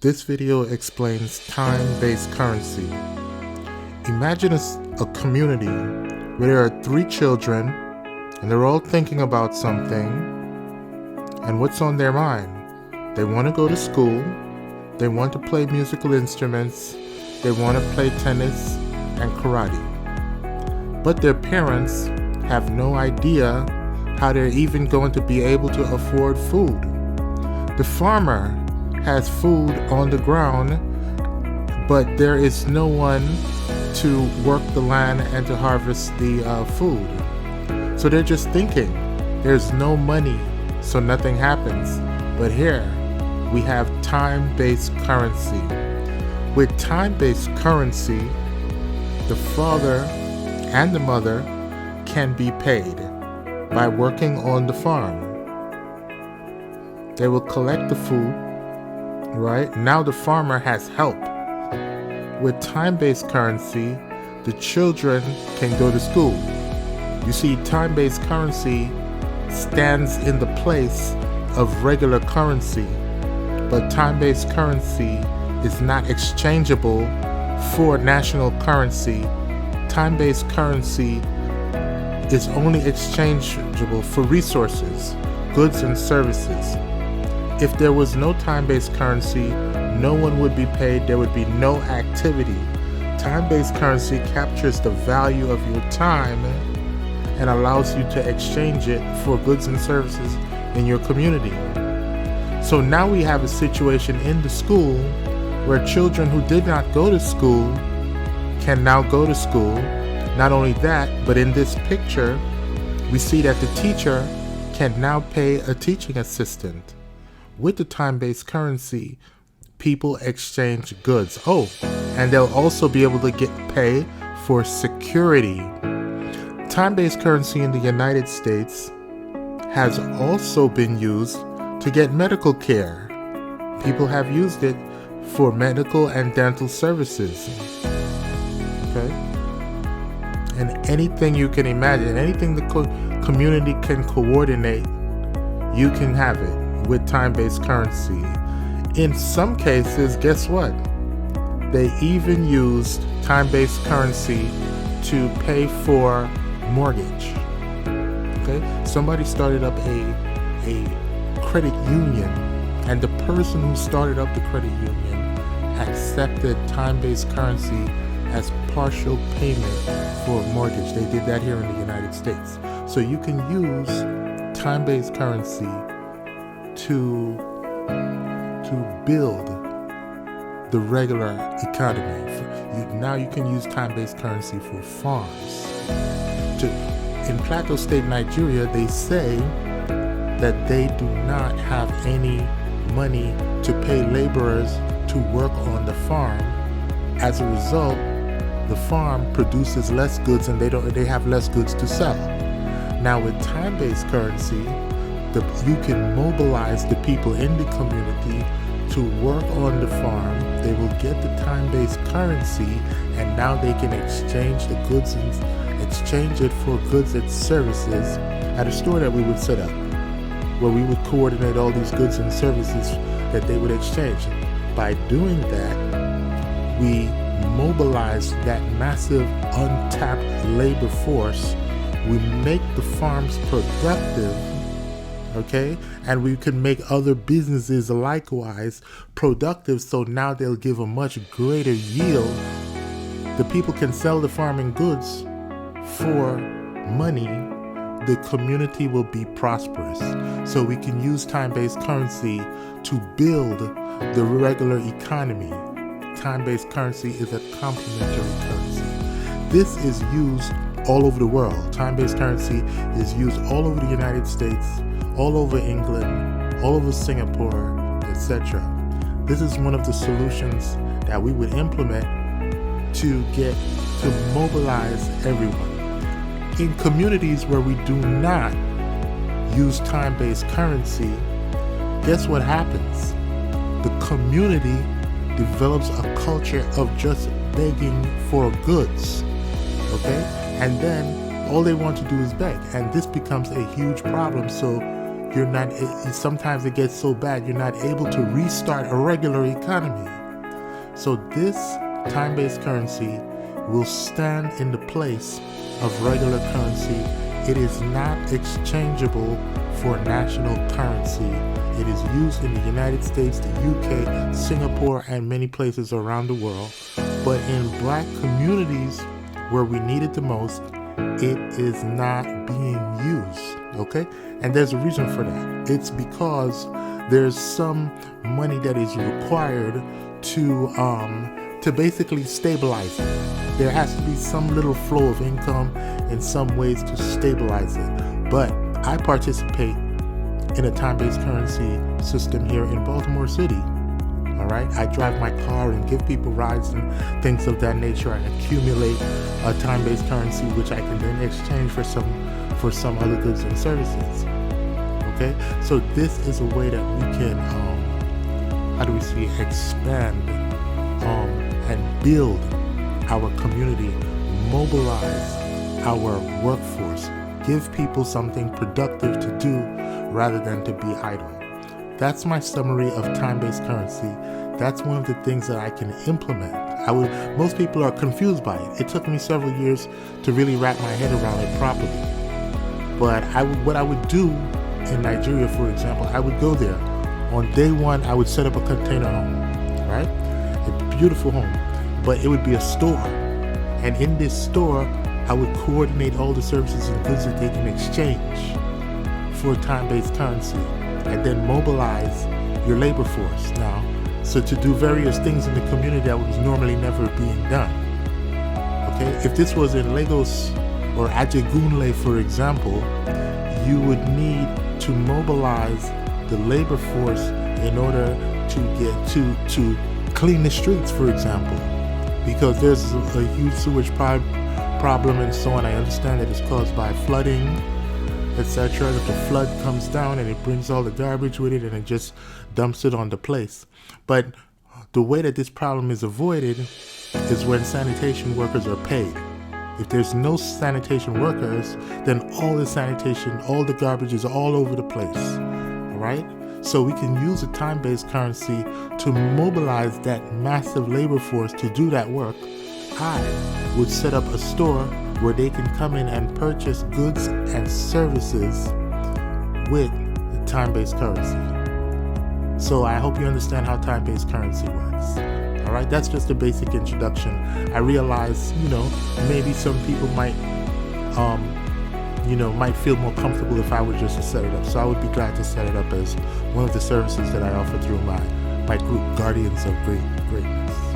This video explains time-based currency. Imagine a community where there are 3 children and they're all thinking about something, and what's on their mind? They want to go to school, they want to play musical instruments, they want to play tennis and karate. But their parents have no idea how they're even going to be able to afford food. The farmer has food on the ground, but there is no one to work the land and to harvest the food. So they're just thinking, there's no money, so nothing happens. But here, we have time-based currency. With time-based currency, the father and the mother can be paid by working on the farm. They will collect the food. Right? Now the farmer has help. With time-based currency, the children can go to school. You see, time-based currency stands in the place of regular currency, but time-based currency is not exchangeable for national currency. Time-based currency is only exchangeable for resources, goods and services. If there was no time-based currency, no one would be paid, there would be no activity. Time-based currency captures the value of your time and allows you to exchange it for goods and services in your community. So now we have a situation in the school where children who did not go to school can now go to school. Not only that, but in this picture, we see that the teacher can now pay a teaching assistant. With the time-based currency, people exchange goods. Oh, and they'll also be able to get pay for security. Time-based currency in the United States has also been used to get medical care. People have used it for medical and dental services. Okay? And anything you can imagine, anything the community can coordinate, you can have it with time-based currency. In some cases, guess what? They even used time-based currency to pay for mortgage. Okay? Somebody started up a credit union, and the person who started up the credit union accepted time-based currency as partial payment for a mortgage. They did that here in the United States. So you can use time-based currency to build the regular economy. Now you can use time-based currency for farms. In Plateau State, Nigeria, they say that they do not have any money to pay laborers to work on the farm. As a result, the farm produces less goods and they have less goods to sell. Now with time-based currency, you can mobilize the people in the community to work on the farm. They will get the time-based currency, and now they can exchange the goods and exchange it for goods and services at a store that we would set up, where we would coordinate all these goods and services that they would exchange. By doing that, we mobilize that massive untapped labor force. We make the farms productive. Okay, and we can make other businesses likewise productive, so now they'll give a much greater yield. The people can sell the farming goods for money. The community will be prosperous. So we can use time-based currency to build the regular economy. Time-based currency is a complementary currency. This is used all over the world. Time-based currency is used all over the United States, all over England, all over Singapore, etc. This is one of the solutions that we would implement to mobilize everyone. In communities where we do not use time-based currency, guess what happens? The community develops a culture of just begging for goods. Okay? And then all they want to do is beg, and this becomes a huge problem. So you're not, sometimes it gets so bad you're not able to restart a regular economy. So this time-based currency will stand in the place of regular currency. It is not exchangeable for national currency. It is used in the United States, the UK, Singapore, and many places around the world. But in black communities where we need it the most, it is not being used, okay? And there's a reason for that. It's because there's some money that is required to basically stabilize it. There has to be some little flow of income in some ways to stabilize it. But I participate in a time-based currency system here in Baltimore City. All right, I drive my car and give people rides and things of that nature, and accumulate a time-based currency which I can then exchange for some other goods and services. Okay, so this is a way that we can, expand and build our community, mobilize our workforce, give people something productive to do rather than to be idle. That's my summary of time-based currency. That's one of the things that I can implement. Most people are confused by it. It took me several years to really wrap my head around it properly. But what I would do in Nigeria, for example, I would go there. On day one, I would set up a container home, right? A beautiful home. But it would be a store. And in this store, I would coordinate all the services and goods that they can exchange for time-based currency, and then mobilize your labor force now, so to do various things in the community that was normally never being done. Okay, if this was in Lagos or Ajegunle, for example, you would need to mobilize the labor force in order to get to clean the streets, for example, because there's a huge sewage problem and so on. I understand that it's caused by flooding, etc. That the flood comes down and it brings all the garbage with it and it just dumps it on the place. But the way that this problem is avoided is when sanitation workers are paid. If there's no sanitation workers, then all the garbage is all over the place. All right? So we can use a time-based currency to mobilize that massive labor force to do that work. I would set up a store where they can come in and purchase goods and services with the time-based currency. So I hope you understand how time-based currency works. All right, that's just a basic introduction. I realize, maybe some people might feel more comfortable if I were just to set it up. So I would be glad to set it up as one of the services that I offer through my group, Guardians of Greatness.